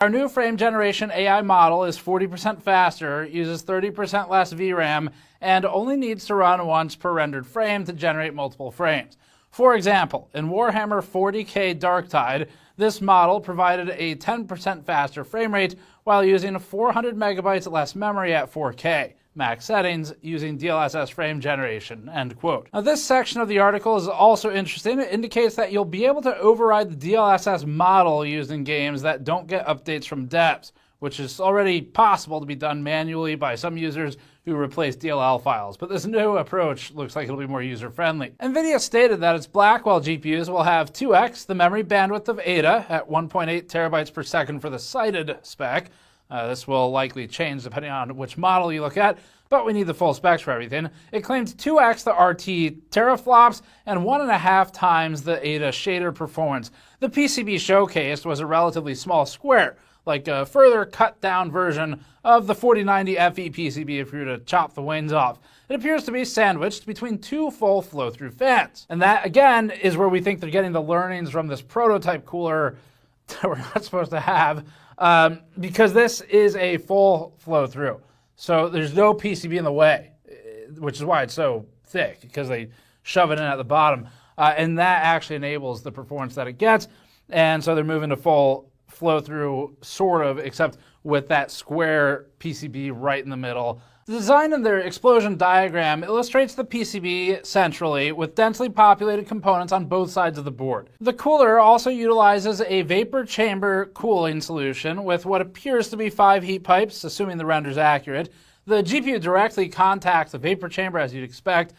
Our new frame generation AI model is 40% faster, uses 30% less VRAM, and only needs to run once per rendered frame to generate multiple frames. For example, in Warhammer 40k Darktide, this model provided a 10% faster frame rate while using 400 megabytes less memory at 4K. Max settings using DLSS frame generation, end quote. Now this section of the article is also interesting. It indicates that you'll be able to override the DLSS model used in games that don't get updates from devs, which is already possible to be done manually by some users who replace DLL files. But this new approach looks like it'll be more user-friendly. NVIDIA stated that its Blackwell GPUs will have 2x the memory bandwidth of Ada at 1.8 terabytes per second for the cited spec. This will likely change depending on which model you look at, but we need the full specs for everything. It claimed 2x the RT teraflops and 1.5 times the Ada shader performance. The PCB showcased was a relatively small square, like a further cut down version of the 4090 FE PCB if you were to chop the wings off. It appears to be sandwiched between two full flow-through fans. And that, again, is where we think they're getting the learnings from this prototype cooler that we're not supposed to have, because this is a full flow-through. So there's no PCB in the way, which is why it's so thick, because they shove it in at the bottom. And that actually enables the performance that it gets. And so they're moving to full flow-through, sort of, except with that square PCB right in the middle. The design in their explosion diagram illustrates the PCB centrally with densely populated components on both sides of the board. The cooler also utilizes a vapor chamber cooling solution with what appears to be 5 heat pipes, assuming the render's accurate. The GPU directly contacts the vapor chamber, as you'd expect,